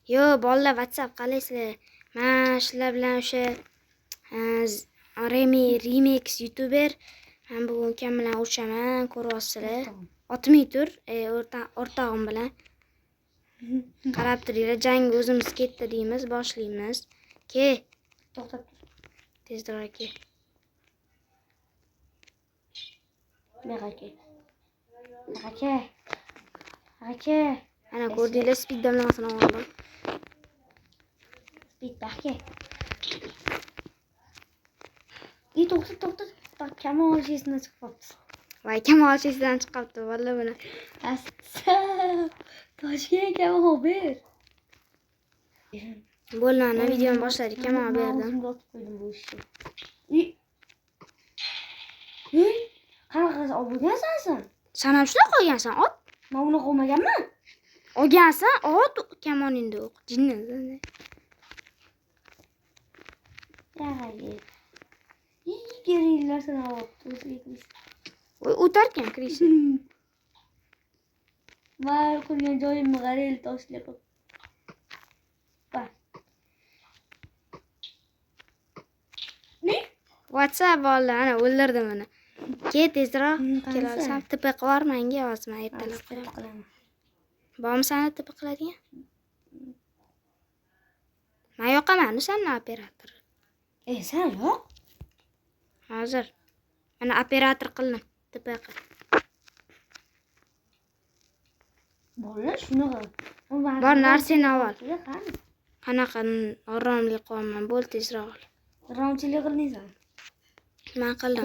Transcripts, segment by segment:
Yo, bolalar WhatsApp qalaysizlar? Men shular bilan o'sha Remix YouTuber. Men bugun ukam bilan o'shaman, ko'ryapsizlar. Otmay tur, o'rtog'im bilan. Qarab turinglar, jangga o'zimiz ketdi deymiz, boshlaymiz. Ke. To'xtab tur. Tezroq ke. Aka. Ana ko'rdinglar, speed damlamasini oldim. Speed aka. To'xtat. Bak kamol chesidan chiqib qolibdi. Voy, kamol chesidan chiqib qolibdi, vallahi buni. Toshkent kamol ber. Bo'lmani videoni boshladik, kamol berdim. O'zimga otib qo'ydim bu ishni. Qanaqa olib bo'lgansan sen? Sen ham shunaqa olgansan, ot. Men uni olmaganman. Olgansan, ot kamoningda o'q. Jinni. Geringlar sana olibdi o'ziga kirishdi. Voy, o'tarkan kirishdi. Voy, qurgan joyimni qarayl toshli qilib. Bak. WhatsApp bolalar, ana o'ldirdim uni. Ket tezroq, kelasan. Tipi qilib menga yozma, ertalab qilaman. Bormi seni tipi qiladigan? Men yoqaman, senni operator. Sen yo'q. Hozir. Mana operator qildim, tipi qil. Bo'la shunaqa. Bor narsani ol. Qanaqa oromli qolman, bo'l tezroq ol. Romchilik qildingsan. Men qildim.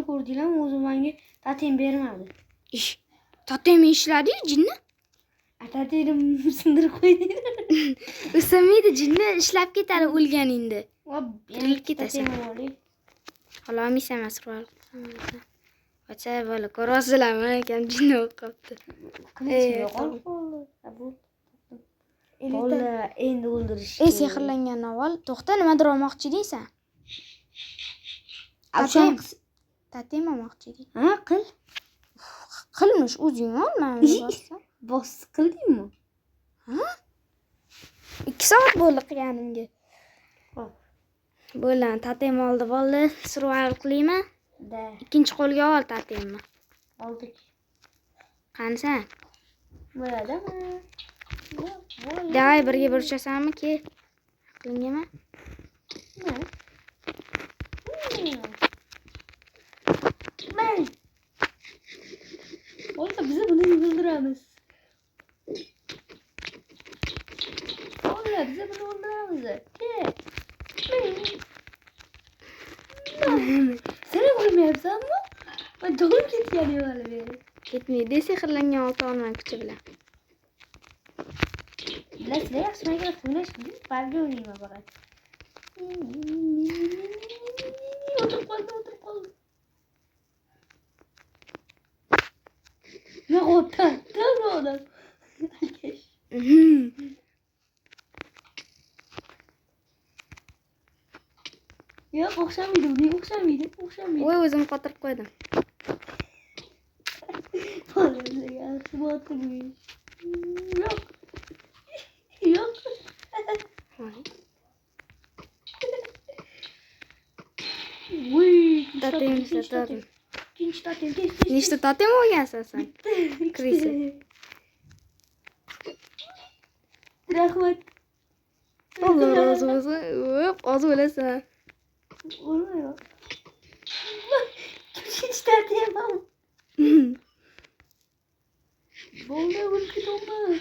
Ko'rdinglar, o'zi menga tatim bermadi. Tatim ishladi, jinni. Tatim sindirib qo'ydinglar. O'samaydi, jinni ishlab ketadi o'lganingda. Tirilib ketasan. Ololmaysan masrur. Acha bola, ko'rasizlarmi, ekan jinni o'qibdi. Bola endi o'ldirish. Sehrlangan avval. To'xta, nimadir olmoqchi edingsan? Tatim olmoqchi eding. Ha, qil. Qilmish o'zing ol, men bossam. Bos qildingmi? Ha? 2 soat bo'ldi qilganimga. Bo'lan, tatim oldi, bo'ldi. Survival qilaymi? Da. Ikkinchi qo'lga ol tatimni. Oldik. Qansan? Bo'ladimi? Davay birga burchasanmi ki? Aqlingami? Men. Bo'lsa biz buni o'ldiramiz. Biz buni o'ldiramiz. Sen o'lmayapsanmi? Men jonim ketgan hali beri. Ketmaydi, sehrlangan olti olman kuchi bilan. Bilasizlar, yaxshi menga o'ynash barga o'ynayman faqat. O'tirib qoldi. Ne otan, ne odan. Yo'q, o'xshamaydi, uning o'xshamaydi. Voy, o'zim qotirib qo'ydim. Yo'q. Voy, Tatim. Tinch tatim. Nechta tatim olgansan sen? Kirisi. Rahmat. Alloh rozi bo'lsin. Hozir o'lasan. O'lmayman. Tinch tatim. Bo'ldi, o'lib ketaman.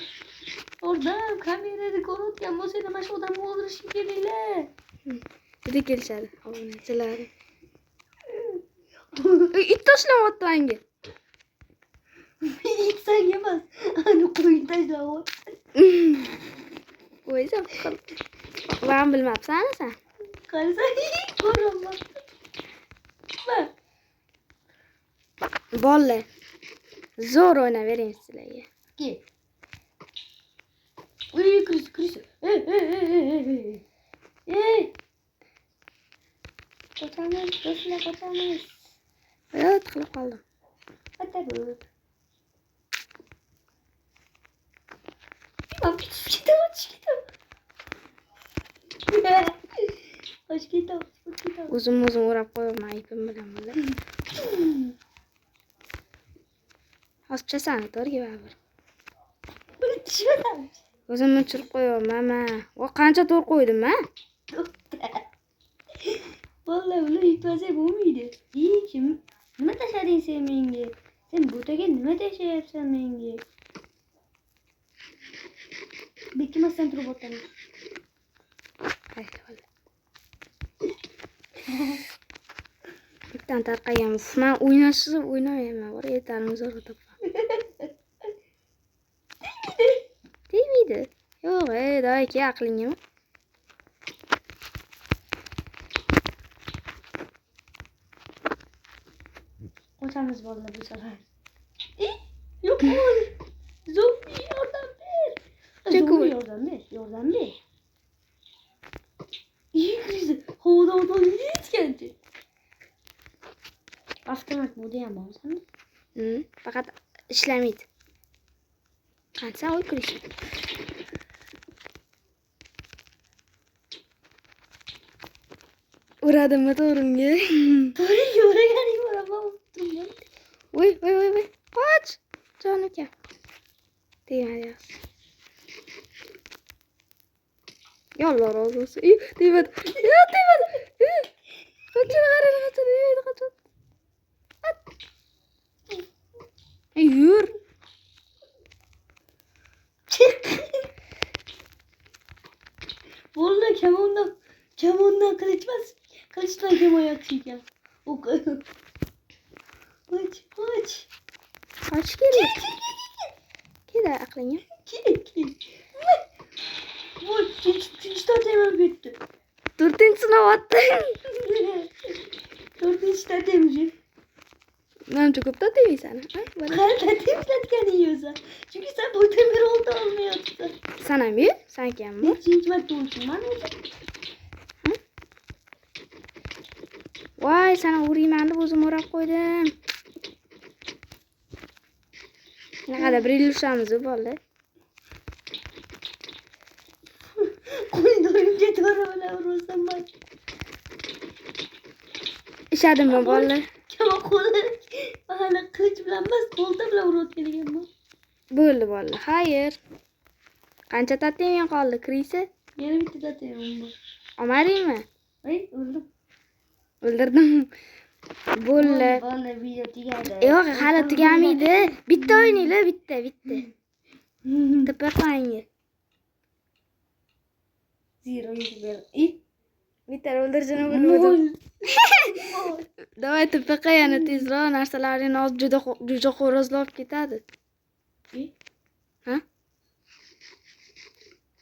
Ordam kamerada ko'rayotgan bo'lsanglar, mana shu odamni o'ldirishga kelinglar. Juda kelishadi obunachilar. It tashlamoqda menga. It senga emas, ani qo'yib tashlamoqda. O'zim qil. Men bilmabsan sen. Qarasang, ko'raman. Bolalar. Zo'r o'ynayvering sizlarga. Ke. Uy, kiris. Ey. Qochamiz. Yo'q, qilib qoldim. Atabu. Mam, ketaman. O'zim o'rab qo'yaman ipim bilan bular. Hozir chasani to'rga baribir. Buni tushundim. O'zimni tushirib qo'yaman, mana. Va qancha to'r qo'ydim, ha? Vallahi ular yutmasa bo'lmaydi. Kim nima tashlading sen menga? Sen butaga nima tashlayapsan menga? Bekkimasdan turib o'taman. Hayır. Bittan tarqagan. Men o'ynashsiz o'ynamayman. Bor yetarli zo'r topaman. Tegmaydi. Yo'q, doyki aqlingga. Qochamiz bolalar bu safar. Yo'q. Zombi yordam ber. Zombi yordam ber. İyi krizi. Havadan yetkenci. Avtomat modu ham bor sanda? Faqat ishlamaydi. Qancha o'y kirish. Uradimmi to'g'rimga? To'g'ri o'raganing bor, ammo turgan. Voy. Qoch. Jonikam. Tegmadi. Yallah razı olsun. Tegmadi. Qochun. Yur. Vallahi kamondan kılıçmaz. Kılıçla kemon yakışıyken. O kadar. Kaç. Qoch kerak. Kela aqlingga. Kim? Voy, tinchta temel bitti. 4-sini otding. 4-ta temel. Menimcha ko'pdan tegmaysan, ha? Qalda temizlatgan yiyorsan. Çünkü sen bu temir oldu olmayapsın. Sanamı? Sanki mi? Nechinchi marta o'lchayman o'zi? Voy, sana uriyman deb o'zim o'rab qo'ydim. Naqadar bir ilishamiz bo'ldi. Qo'ydorimga to'g'ri bilan ursam bor. Ishadimmi bolalar? Kama qo'li hali qilich bilan emas, qo'lda bilan urayotgan ekanman. Bo'ldi bolalar. Xayr. Qancha tating qoldi kirisi? Yana bitta tatayam bor. Olmadingmi? Ay, o'ldim. O'ldirdim. Bo'ldi. Bolalar video tugadi. Yo'q, hali tugamaydi. Bitta o'ynaylar, bitta. Tepa qo'ying. Zero YouTuber. Bitta o'ldirishini bilmadim. Davay tepa qo'yani tezroq narsalarini olib juda xo'rozlab ketadi. Ha?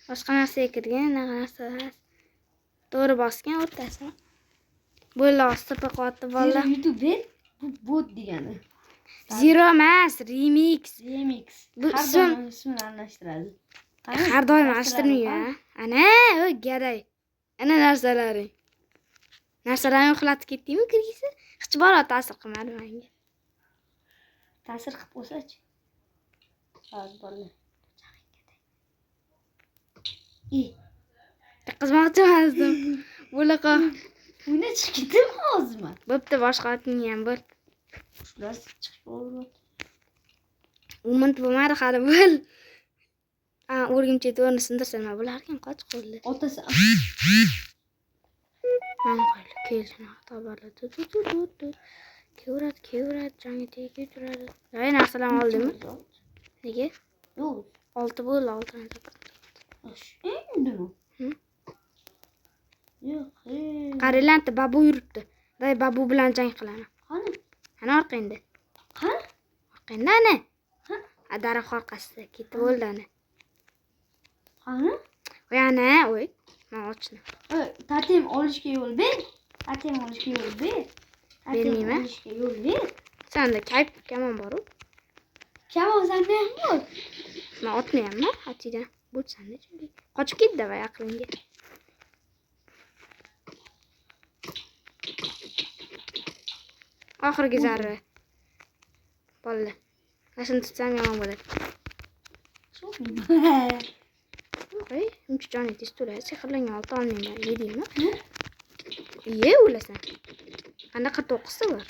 Boshqa narsaga kirgan, narsa. To'g'ri bosgan o'rtasini. Bo'ldi, tepa qo'ydi Zero bolalar. YouTuber bu bot degani. Zero emas, remix. Bu ismini almashtiradi. Har doim almashtirmayman. Ana, o gaday. Ana narsalaring. Narsalarini uxlatib ketdingmi kirgisi? Hech bora ta'sir qilmadi menga. Ta'sir qilib qo'ysa-chi. Hozir bolalar. Qizmoqchi emasdim. Bo'laqa. Uyna chiqib ketdimi hozirmi? Bo'pti, boshqa oting ham bo'l. Shular chiqib bo'ldi. Umid bo'lmadi hali bo'l. O'rgimcha to'rni sindirsan, bularga qoch qo'ldi. Otasi. Mana qo'yli, kelsin, to'barlar. Kevrat, jonga tegib turadi. Voy, narsalarni oldimmi? Nega? Yo'q. 6 bo'ldi, 6 topdim. Endi. Yo'q. Qaranglar, babu yuribdi. Day babu bilan jang qilaman. Qani? Ana orqangda. Qani? Orqangda ana. Ha? Daraxt orqasida ketib bo'ldi ana. Qani? Voy ana, voy. Men ochni. Tatim olishga yo'l ber. Bermayman. Olishga yo'l ber. Senda kayf kamon bor-ku. Kamon senda ham bor. Men otmayapman, hatidan. Bu senda chunki. Qochib ketdi voy aqlingga. Oxirgi zarra. Bo'ldi. Nashin tutsam yomon bo'ladi. Qo'y, uncha jon etish to'la. Sehrlangan olta olmayman, yedingmi? Iye, o'lasan. Qanaqa to'qqizta bor?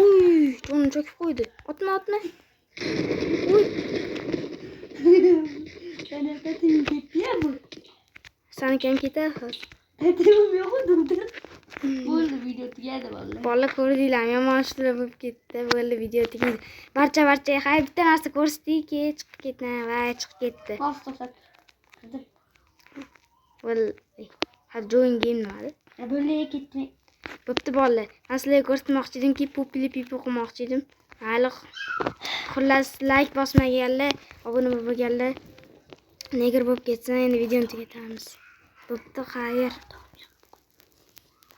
Uy, to'ni cho'kib qo'ydi. Otma. Uy, Sana patim ketdi-ya bu. saniki ham ketadi hozir. Patim yo'q edi. Bo'ldi, video tugadi vallahi. Bola ko'rdinglarmi? Yomon ishlar bo'lib ketdi. Bo'ldi, video tugadi. Barchaga hay bitta narsa ko'rsatdiki, chiqib ketdi. Voy, chiqib ketdi. Bas to'sat. Bo'ldi. Ha, join game nimadi? Bo'ldi ketdi. Bo'pti bolalar. Men sizlarga ko'rsatmoqchi edimki, popili pipi qilmoqchi edim. Hali xullas like bosmaganlar, obuna bo'lmaganlar negr bo'lib ketsin, endi videoni tugatamiz. Bo'pti, xayr.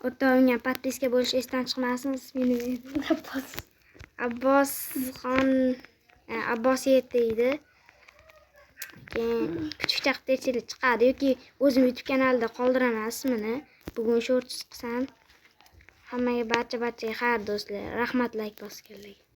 O'rtog'imga podpiska bo'lish esdan chiqmasin, ismini Abbos edi. Keyin kuchukcha qilib terchilik chiqadi yoki o'zim YouTube kanalida qoldiraman ismini. Bugun shorts qilsam. Hammaga barcha xayr do'stlar. Rahmat like bosganlarga.